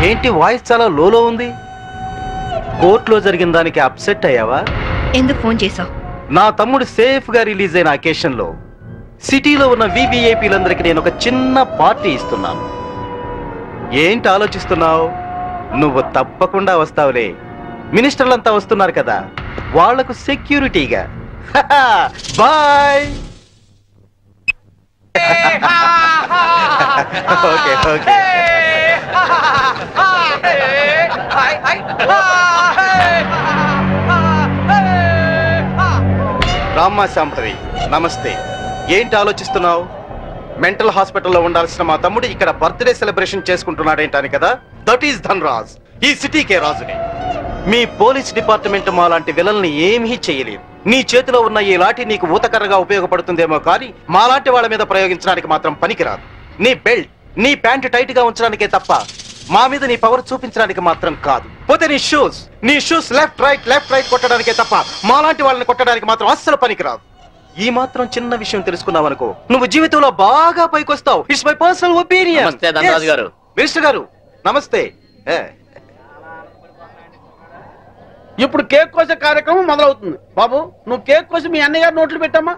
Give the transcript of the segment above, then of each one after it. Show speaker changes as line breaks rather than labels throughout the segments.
ఏంటి వాయిస్ చాలా లోలో ఉంది? కోర్టులో జరిగిన దానికి అప్సెట్ అయ్యావా?
ఎందుకు ఫోన్ చేసావు?
నా తమ్ముడు సేఫ్ గా రిలీజ్ అయిన అకేషన్ లో సిటీలో ఉన్న వివిఐపీలందరికీ నేను ఒక చిన్న పార్టీ ఇస్తున్నాను. ఏంటి ఆలోచిస్తున్నావు? నువ్వు తప్పకుండా వస్తావులే. మినిస్టర్లంతా వస్తున్నారు కదా, వాళ్లకు సెక్యూరిటీగా. బాయ్. Okay okay. రామ్మా శాంపవి, నమస్తే. ఏంటి ఆలోచిస్తున్నావు? మెంటల్ హాస్పిటల్లో ఉండాల్సిన మా తమ్ముడు ఇక్కడ బర్త్డే సెలబ్రేషన్ చేసుకుంటున్నాడేంటని కదా. That is Dhanraj. ఈ సిటీకే రాజుని. మీ పోలీస్ డిపార్ట్మెంట్ మా లాంటి విలల్ని ఏమీ చేయలేదు. నీ చేతిలో ఉన్న ఈ లాఠీ నీకు ఊతకర్రగా ఉపయోగపడుతుందేమో కానీ మాలాంటి వాళ్ళ మీద ప్రయోగించడానికి మాత్రం పనికిరాదు. నీ బెల్ట్, నీ ప్యాంటు టైట్ గా ఉంచడానికే తప్ప మా మీద నీ పవర్ చూపించడానికి మాత్రం కాదు. పోతే నీ షూస్ లెఫ్ట్ రైట్ కొట్టడానికే తప్ప మాలాంటి వాళ్ళని కొట్టడానికి మాత్రం అస్సలు పనికిరాదు. ఈ మాత్రం చిన్న విషయం తెలుసుకున్నావు అనుకో, నువ్వు జీవితంలో బాగా పైకొస్తావు. It's my personal opinion. Minister గారు నమస్తే.
ఇప్పుడు కేక్ కోసే కార్యక్రమం మొదలవుతుంది. బాబు, నువ్వు కేక్ కోసి మీ అన్నయ్య గారు నోట్లు పెట్టమ్మా.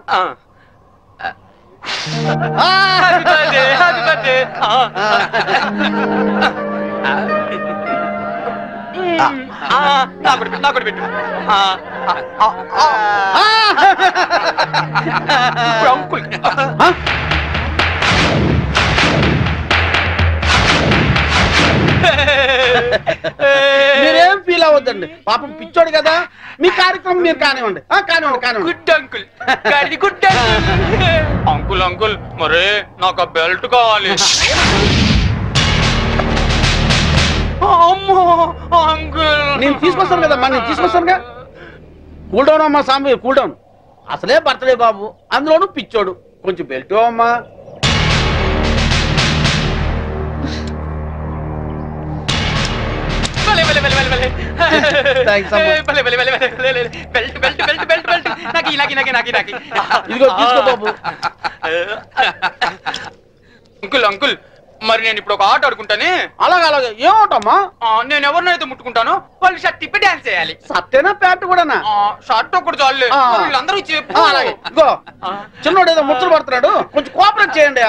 మీరేం ఫీల్ అవ్వద్దండి, పాపం పిచ్చోడు కదా. మీ కార్యక్రమం మీరు కానివ్వండి.
Good uncle, good uncle. Uncle మరే నాకు ఆ బెల్ట్ కావాలి.
నేను తీసుకొస్తాను కదమ్మా, నేను తీసుకొస్తానుగా. కూల్ డౌన్ అమ్మా సాంబి, కూల్ డౌన్. అసలే బర్త్డే బాబు, అందులోనూ పిచ్చోడు. కొంచెం బెల్ట్ అమ్మా. ఇదిగో తీసుకో బాబు.
అంకుల్ అంకుల్, మరి నేను ఇప్పుడు ఒక ఆట ఆడుకుంటానే.
అలాగే ఏం ఆటమ్మా?
నేను ఎవరినైతే ముట్టుకుంటాను వాళ్ళు షర్ట్ తిప్పి డాన్స్ చేయాలి.
సత్తేనా ప్యాంటు కూడానా?
షర్ట్ ఒకటి చాలే, వీళ్ళందరూ చెప్పు.
ఇదిగో చిన్నోడు ఏదో ముచ్చలు పడుతున్నాడు, కొంచెం కోఆపరేట్ చేయండి.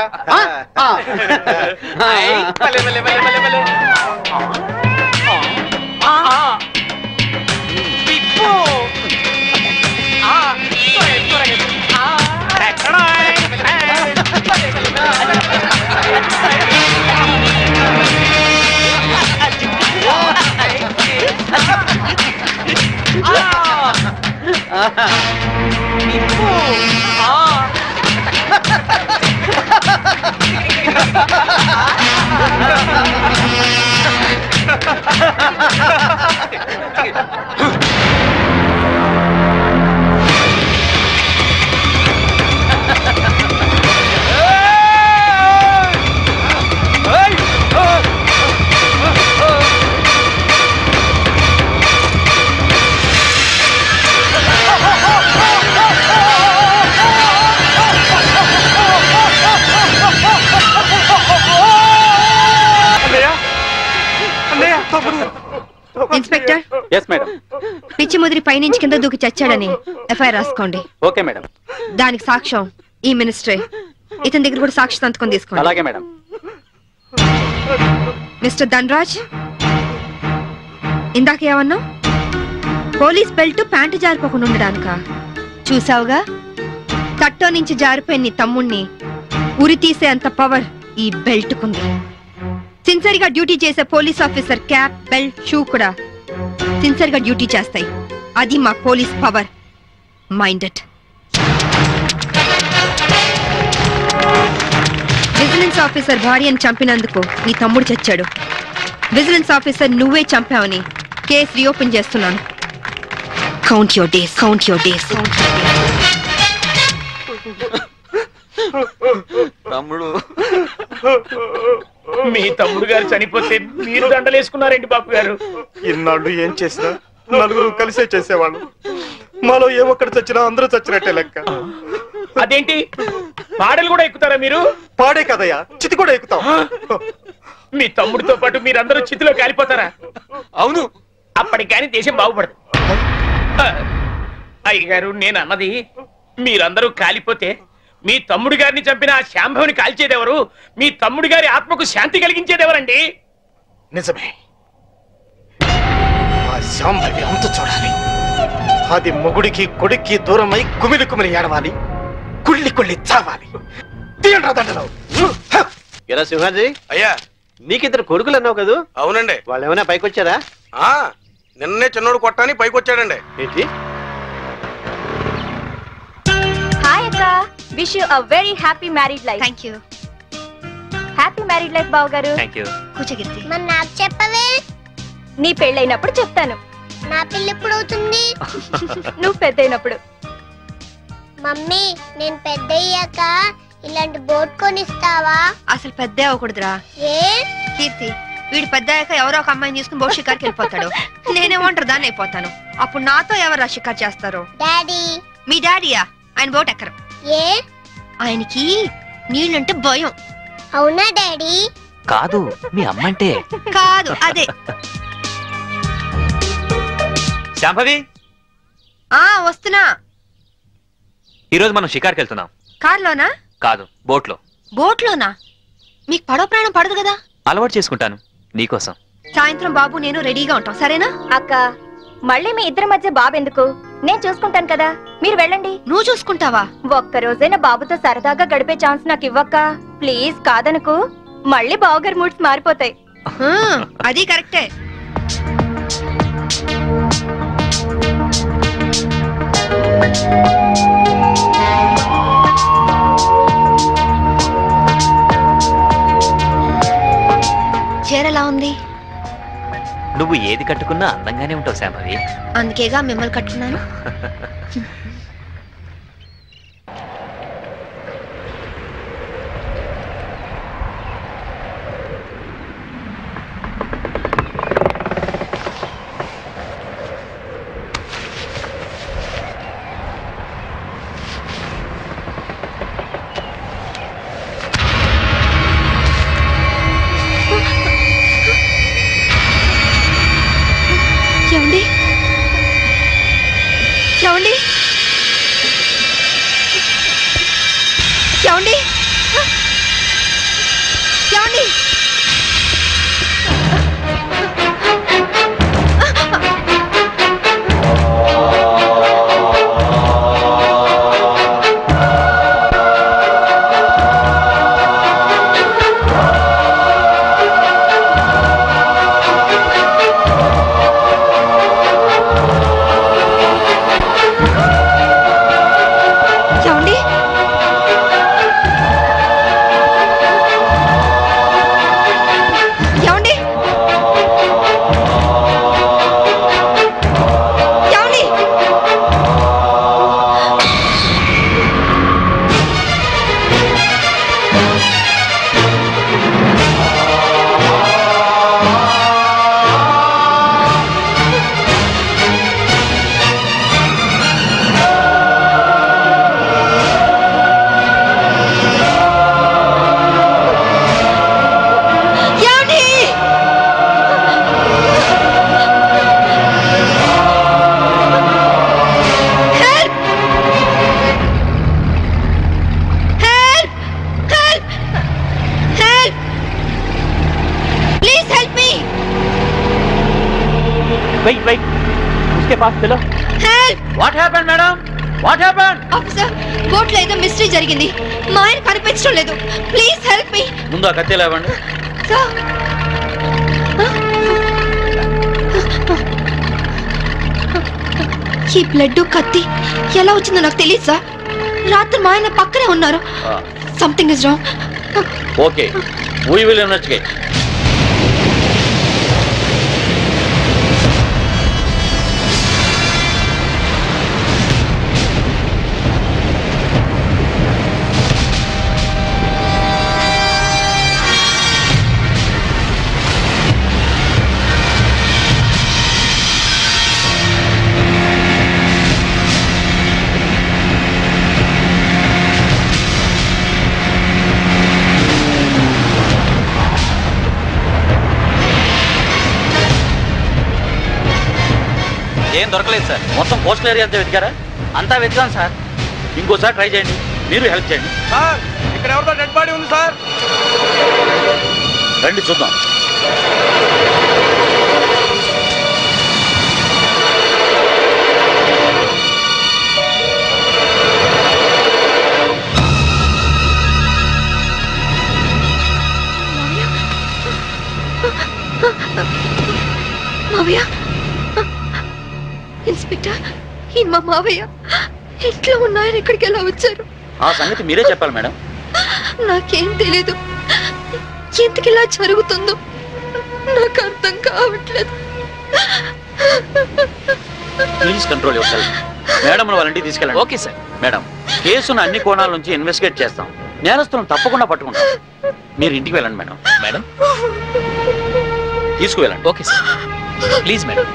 ఇన్స్పెక్టర్.
Yes madam.
పిచ్చి ముదిరి పైనుంచి కింద దూకి చచ్చాడని ఎఫ్ఐఆర్ రాసుకోండి.
Okay madam.
దానికి సాక్ష్యం ఈ మినిస్టరే. ఇతని దగ్గర కూడా సాక్షి సంతకం తీసుకోండి.
అలాగే మేడం.
మిస్టర్ ధన్రాజ్, ఇందాక ఏమన్నా? పోలీస్ బెల్ట్ ప్యాంటు జారిపోకుండా ఉండడానికా? చూసావుగా, తట్టో నుంచి జారిపోయిన నీ తమ్ముణ్ణి ఉరి తీసే అంత పవర్ ఈ బెల్ట్ కుంది. సిన్సియర్ గా డ్యూటీ చేసే police officer cap, belt, shoe కూడా సిన్సియర్ గా డ్యూటీ చేస్తాయి. అది మా police power. Minded. Vigilance officer భార్యను చంపినందుకు నీ తమ్ముడు చచ్చాడు. విజిలెన్స్ ఆఫీసర్ నువ్వే చంపావని కేసు రీఓపెన్ చేస్తున్నాను. Count your days, count your days.
తమ్ముడు,
మీ తమ్ముడు గారు చనిపోతే మీరు దండలేసుకున్నారేంటి బాబు గారు?
ఇన్నాళ్ళు ఏం చేసినా నలుగురు కలిసే చేసేవాళ్ళు. మాలో ఏ ఒక్కడు చచ్చినా అందరూ చచ్చినట్టే లెక్క.
అదేంటి, పాడలు కూడా ఎక్కుతారా మీరు?
పాడే కదయ్యా, చితి కూడా ఎక్కుతాం.
మీ తమ్ముడితో పాటు మీరందరూ చితిలో కాలిపోతారా?
అవును.
అప్పటికి కానీ దేశం బాగుపడదు. అయ్యగారు, నేను అన్నది మీరందరూ కాలిపోతే మీ తమ్ముడి గారిని చంపిన ఆ శాంభవిని కాల్చేదెవరు? మీ తమ్ముడి గారి ఆత్మకు శాంతి కలిగించేదెవరండి?
నిజమే, ఆ శాంభవి అంతు చూడాలి. అది మొగుడికి కొడుక్కి దూరమై కుమిలి కుమిలి ఏడవాలి, కుళ్ళి కుళ్ళి చావాలి. దండలు.
ఎలా సింహాజీ?
అయ్యా,
నీకిద్దరు కొడుకులు అన్నావు కదా?
అవునండి.
వాళ్ళు ఏమైనా పైకి వచ్చారా?
నిన్నే చిన్నోడు కొట్టాని పైకి వచ్చాడండి.
ఏంటి?
హాయ్ అక్క, wish you a very happy married life.
Thank you.
Happy married life బావ గారు.
కూర్చోగిరితి.
మరి నాకు చెప్పవే?
నీ పెళ్ళైనప్పుడు చెప్తాను.
నా పెళ్ళి ఎప్పుడు అవుతుంది?
నువ్వు పెద్దయినప్పుడు.
మమ్మీ, నేను పెద్ద అయ్యాక ఇలాంటి బోట్ కొనిస్తావా?
అసలు పెద్ద అవ్వకూడదురా.
ఏ?
కీర్తి, వీడు పెద్ద అయ్యాక ఎవరో ఒక అమ్మాయిని తీసుకుని బోట్ షికార్కి వెళ్ళిపోతాడు. నేనేమంటారు దాన్ని అయిపోతాను. అప్పుడు నాతో ఎవరు షికార్ చేస్తారు?
డాడీ.
మీ డాడీయా? ఆయన బోట్ ఎక్కరు.
ఏ?
ఆయనకి నీళ్ళంటే భయం.
అవునా డాడీ?
కాదు, మీ అమ్మంటే.
కాదు, అదే.
శాంభవి,
వస్తున్నా.
ఈరోజు మనం షికార్కి వెళ్తున్నాం.
కార్లోనా?
కాదు, బోట్లో.
బోట్లోనా? మీకు పడవ ప్రాణం పడదు కదా?
అలవాటు చేసుకుంటాను నీకోసం.
సాయంత్రం బాబు నేను రెడీగా ఉంటాం, సరేనా?
అక్క, మళ్ళీ మీ ఇద్దరి మధ్య బాబు ఎందుకు? నేను చూసుకుంటాను కదా, మీరు వెళ్ళండి.
నువ్వు చూసుకుంటావా?
ఒక్క రోజైనా బాబుతో సరదాగా గడిపే ఛాన్స్ నాకు ఇవ్వక్క ప్లీజ్. కాదనుకు, మళ్ళీ బావగారి మూడ్స్ మారిపోతాయి.
అది కరెక్టే. చీరలా ఉంది?
నువ్వు ఏది కట్టుకున్నా అందంగానే ఉంటావు శాంభవి.
అందుకేగా మిమ్మల్ని కట్టుకున్నాను. ఏమండి? ఏమండి? ఏమండి? ఏమండి?
Wait, wait. उसके पास चलो.
Help!
What happened, madam? What happened?
Officer, boat లో ఏదో మిస్టరీ జరిగింది. మా ఆయన కనిపించడం లేదు. Please help me.
ముందు ఆ కత్తి లేవండి.
సార్. ఈ బ్లడ్ కత్తి ఎలా వచ్చిందో నాకు తెలియదు సార్. రాత్రి మా ఆయన పక్కనే ఉన్నారు. Something is wrong.
Okay, we will investigate.
ఏం దొరకలేదు సార్.
మొత్తం కోస్టల్ ఏరియా అంతా వెతికారా?
అంతా వెతికాం సార్.
ఇంకోసారి ట్రై చేయండి, మీరు హెల్ప్ చేయండి.
సార్ ఇక్కడ ఎవరితో డెడ్ బాడీ ఉంది సార్.
రండి చూద్దాం.
మావయ్య, ఇన్స్పెక్టర్, ఈ మా మావయ్య ఇంట్లో ఉన్నాయని ఇక్కడికి ఎలా వచ్చారు?
ఆ సంగతి మీరే చెప్పాలి మేడం.
నాకేం తెలీదు. ఎందుకు ఇలా జరుగుతుందో నాకు అర్థం కావట్లేదు.
Please control your self. Madam వాళ్ళ ఇంటికి తీసుకెళ్ళండి.
Okay sir.
మేడం, కేసును అన్ని కోణాల నుంచి ఇన్వెస్టిగేట్ చేస్తాం. నేరస్తులను తప్పకుండా పట్టుకుంటాం. మీరు ఇంటికి వెళ్ళండి మేడం.
మేడం
తీసుకువెళ్ళండి.
Okay sir. Please madam.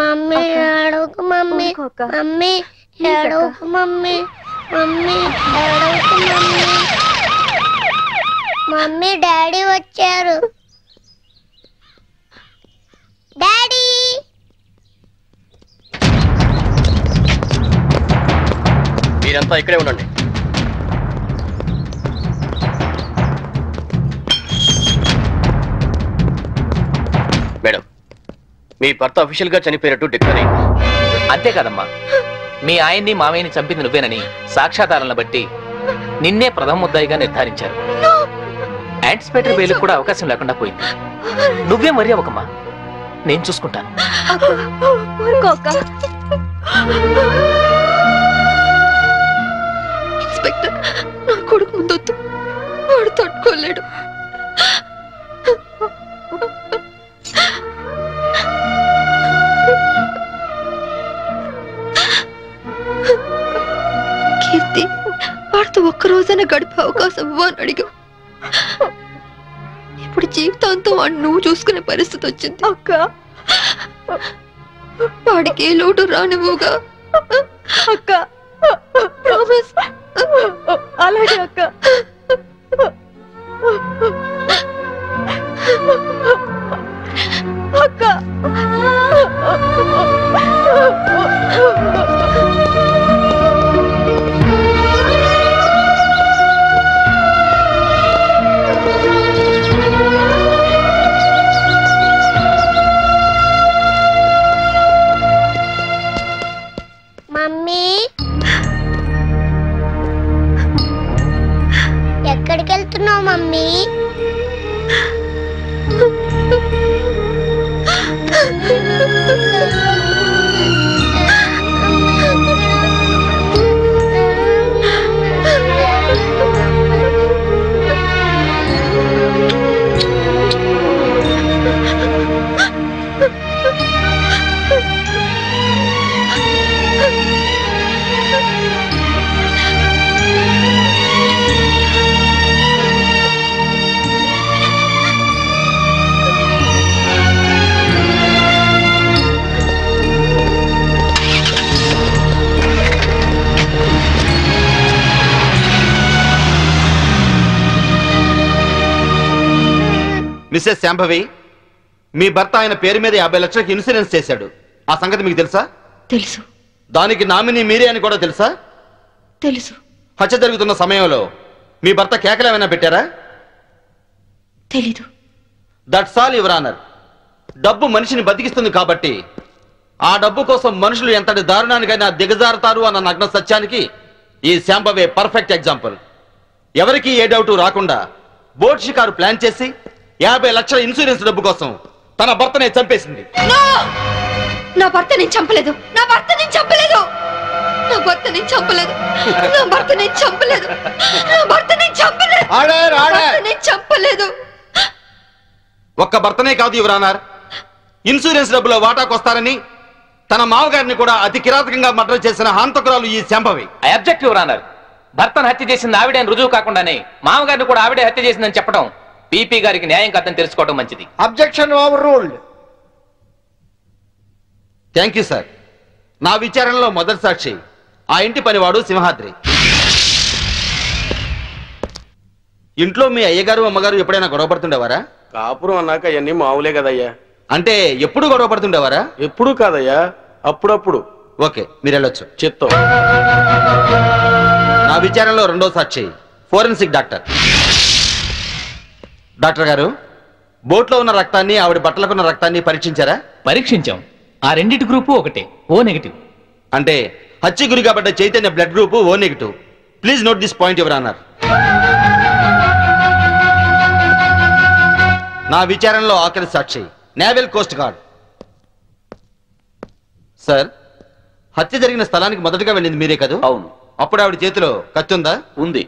Mummy ఏడవకు మమ్మీ, మమ్మీ ఏడవకు మమ్మీ, మమ్మీ ఏడవకు మమ్మీ. మమ్మీ డాడీ వచ్చారు. డాడీ
మీరంతా ఇక్కడే ఉండండి. మేడం, మీ భర్త అఫీషియల్ గా చనిపోయినట్టు డిక్లేర్ అయింది.
అంతే కదమ్మా. మీ ఆయన్ని మామయ్యని చంపింది నువ్వేనని సాక్ష్యాధారాలను బట్టి నిన్నే ప్రథమ ముద్దాయిగా నిర్ధారించారు. యాంటిసిపేటరీ బెయిల్ కూడా అవకాశం లేకుండా పోయింది. నువ్వే మరీ అవకమ్మా, నేను చూసుకుంటాను.
ఇన్స్పెక్టర్, నా కొడుకు ముందొద్దు, వాడు తట్టుకోలేడు. కీర్తి, వాడితో ఒక్కరోజైనా గడిపే అవకాశం ఇవ్వని అడిగా. ఇప్పుడు జీవితాంతం వాడిని నువ్వు చూసుకునే పరిస్థితి వచ్చింది. అక్క, వాడికి ఏ లోటు రానివ్వుగా. అక్క ప్రామిస్. అలాగే అక్క. అక్క
మమ్మీ, ఎక్కడికి వెళ్తున్నావు మమ్మీ?
మిస్సెస్ శాంభవి, మీ భర్త ఆయన పేరు మీద 50 లక్షలకు ఇన్సూరెన్స్ చేశాడు. ఆ సంగతి మీకు తెలుసా?
తెలుసు.
దానికి నామినీ మీరే అని కూడా తెలుసా?
తెలుసు.
హత్య జరుగుతున్న సమయంలో మీ భర్త కేకలు ఏమైనా పెట్టారా?
తెలీదు.
That's all your honour. డబ్బు మనిషిని బతికిస్తుంది కాబట్టి ఆ డబ్బు కోసం మనుషులు ఎంతటి దారుణానికైనా దిగజారుతారు అన్న నగ్న సత్యానికి ఈ శాంభవే పర్ఫెక్ట్ ఎగ్జాంపుల్. ఎవరికి ఏ డౌట్ రాకుండా బోట్ షికారు ప్లాన్ చేసి 50 లక్షల ఇన్సూరెన్స్ డబ్బు కోసం తన భర్తనే చంపేసింది.
నా భర్త నేను చంపలేదు. నా భర్త నేను చంపలేదు. నా భర్త నేను చంపలేదు. నా భర్త నేను చంపలేదు. నా భర్త నేను చంపలేదు. నేను చంపలేదు.
ఒక్క భర్తనే కాదు యువర్ ఆనర్, ఇన్సూరెన్స్ డబ్బులో వాటాకొస్తారని తన మామగారిని కూడా అతి కిరాతకంగా మర్డర్ చేసిన హంతకురాలు ఈ Shambhavi.
I object your honour. భర్తను హత్య చేసింది ఆవిడే అని రుజువు కాకుండానే మామగారిని కూడా ఆవిడే హత్య చేసిందని చెప్పడం పీపీ గారికి న్యాయం కాదని తెలుసుకోవడం మంచిది.
Objection over ruled.
Thank you sir. నా విచారణలో మొదటి సాక్షి ఆ ఇంటి పనివాడు సింహాద్రి. ఇంట్లో మీ అయ్యగారు అమ్మగారు ఎప్పుడైనా గొడవ పడుతుండేవారా?
కాపురం అన్నాక అవన్నీ మామూలే కదయ్యా.
అంటే ఎప్పుడు గొడవ పడుతుండేవారా?
ఎప్పుడు కాదయ్యా, అప్పుడప్పుడు.
ఓకే, మీరు వెళ్ళొచ్చు.
చిత్తం.
నా విచారణలో రెండో సాక్షి ఫోరెన్సిక్ డాక్టర్. డాక్టర్ గారు, బోట్లో ఉన్న రక్తాన్ని ఆవిడ బట్టలకున్న రక్తాన్ని పరీక్షించారా?
పరీక్షించాం. ఆ రెండింటి గ్రూపు ఒకటే, ఓ నెగిటివ్.
అంటే హత్య గురి కాబట్ట Chaitanya blood group O negative. Please note this point your honour. నా విచారణలో ఆఖరి సాక్షి నేవల్ కోస్ట్ గార్డ్. సార్, హత్య జరిగిన స్థలానికి మొదటగా వెళ్ళింది మీరే కదా?
అవును.
అప్పుడు ఆవిడ చేతిలో కత్తి ఉందా?
ఉంది.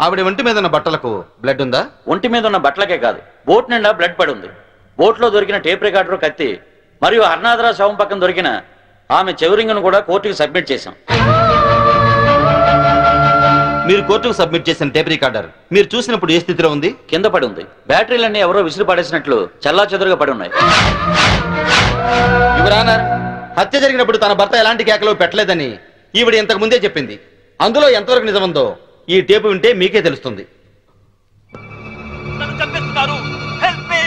ఆవిడ ఒంటి మీద ఉన్న బట్టలకు బ్లడ్ ఉందా?
ఒంటి మీద ఉన్న బట్టలకే కాదు, బోట్ నిండా బ్లడ్ పడి ఉంది. బోట్లో దొరికిన టేప్ రికార్డర్, కత్తి మరియు హర్నాథరా శవం పక్కన దొరికిన ఆమె చెవిరింగ్ను కూడా కోర్టుకు సబ్మిట్ చేశాం.
మీరు కోర్టుకు సబ్మిట్ చేసిన టేప్ రికార్డర్ మీరు చూసినప్పుడు ఏ స్థితిలో ఉంది?
కింద పడి ఉంది. బ్యాటరీలన్నీ ఎవరో విసిరి పడేసినట్లు చల్లా చెదురుగా పడి ఉన్నాయి.
యువర్ ఆనర్, హత్య జరిగినప్పుడు తన భర్త ఎలాంటి కేకలు పెట్టలేదని ఈవిడ ఇంతకు ముందే చెప్పింది. అందులో ఎంతవరకు నిజముందో ఈ టేపు వింటే మీకే తెలుస్తుంది.
నన్ను చంపేస్తున్నారు, హెల్ప్ మీ,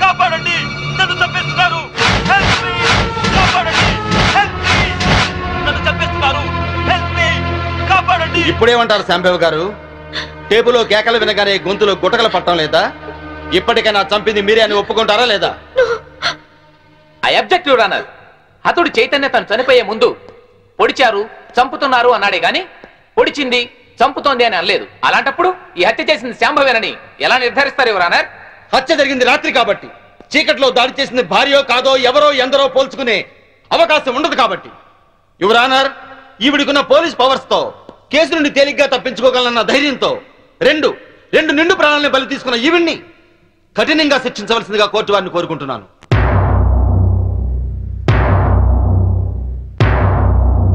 కాపాడండి, నన్ను చంపేస్తున్నారు, హెల్ప్ మీ, కాపాడండి, హెల్ప్ మీ, నన్ను చంపేస్తున్నారు, హెల్ప్ మీ, కాపాడండి.
ఇప్పుడేమంటారు శాంభవ్ గారు? టేపులో కేకలు వినగానే గొంతులో గుటకలు పట్టడం లేదా? ఇప్పటికైనా చంపింది మీరే అని ఒప్పుకుంటారా లేదా?
I object your honour. హతుడు చైతన్య తను చనిపోయే ముందు పొడిచారు, చంపుతున్నారు అన్నాడే గాని పొడిచింది, చంపుతోంది అని అనలేదు. అలాంటప్పుడు ఈ హత్య చేసింది శాంభవేనని ఎలా నిర్ధారిస్తారు యువర్ ఆనర్?
హత్య జరిగింది రాత్రి కాబట్టి, చీకట్లో దాడి చేసింది భార్యో కాదో ఎవరో ఎందరో పోల్చుకునే అవకాశం ఉండదు కాబట్టి. యువర్ ఆనర్, ఈవిడికున్న పోలీస్ పవర్స్ తో కేసు నుండి తేలిగ్గా తప్పించుకోగలన్న ధైర్యంతో రెండు నిండు ప్రాణాలను బలి తీసుకున్న ఈవిడ్ని కఠినంగా శిక్షించవలసిందిగా కోర్టు వారిని కోరుకుంటున్నాను.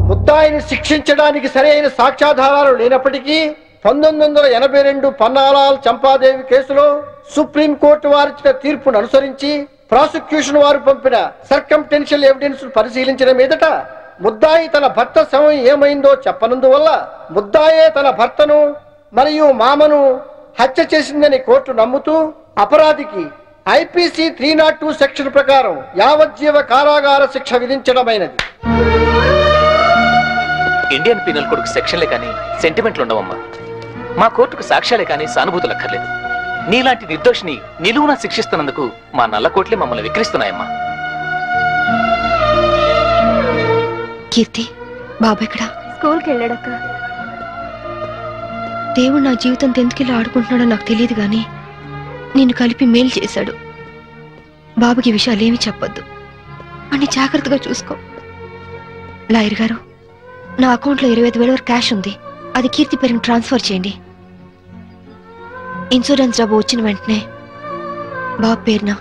ముద్దాయిని శిక్షించడానికి సరైన సాక్ష్యాధారాలు లేనప్పటికీ 1982 పన్నాలాల్ చంపాదేవి కేసులో సుప్రీంకోర్టు వారిచ్చిన తీర్పును అనుసరించి ప్రాసిక్యూషన్ వారు పంపిన సర్కంటెన్షియల్ ఎవిడెన్స్ పరిశీలించిన మీదట ముద్దాయి తన భర్త శవం ఏమైందో చెప్పనందువల్ల ముద్దాయే తన భర్తను మరియు మామను హత్య చేసిందని కోర్టు నమ్ముతూ అపరాధికి ఐపీసీ 302 సెక్షన్ ప్రకారం యావజ్జీవ కారాగార శిక్ష విధించడమైనది.
ఇండియన్ పీనల్ కోడ్కు సెక్షన్లే కానీ సెంటిమెంట్లు ఉండవమ్మా. మా కోర్టుకు సాక్ష్యాలే కానీ సానుభూతులు అక్కర్లేదు. నీలాంటి నిర్దోషిని నిలువునా శిక్షిస్తున్నందుకు మా నల్ల కోట్లే మమ్మల్ని విక్రిస్తున్నాయమ్మా.
కీర్తి, బాబు ఎక్కడా?
స్కూల్కి వెళ్ళాడక్క.
దేవుడు నా జీవితం ఎందుకిలా ఆడుకుంటున్నాడో నాకు తెలియదు గాని నిన్ను కలిపి మేలు చేశాడు. బాబుకి విషయాలేమీ చెప్పొద్దు, అన్ని జాగ్రత్తగా చూసుకో. లాయర్ గారు, నా అకౌంట్లో 25,000 వరకు క్యాష్ ఉంది. అది కీర్తి పేరుని ట్రాన్స్ఫర్ చేయండి. ఇన్సూరెన్స్ డబ్బు వచ్చిన వెంటనే బాబు పేరున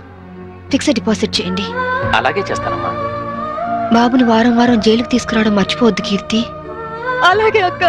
ఫిక్స్డ్ డిపాజిట్ చేయండి.
అలాగే చేస్తానమ్మా.
బాబుని వారం వారం జైలుకి తీసుకురావడం మర్చిపోవద్దు కీర్తి.
అలాగే అక్క.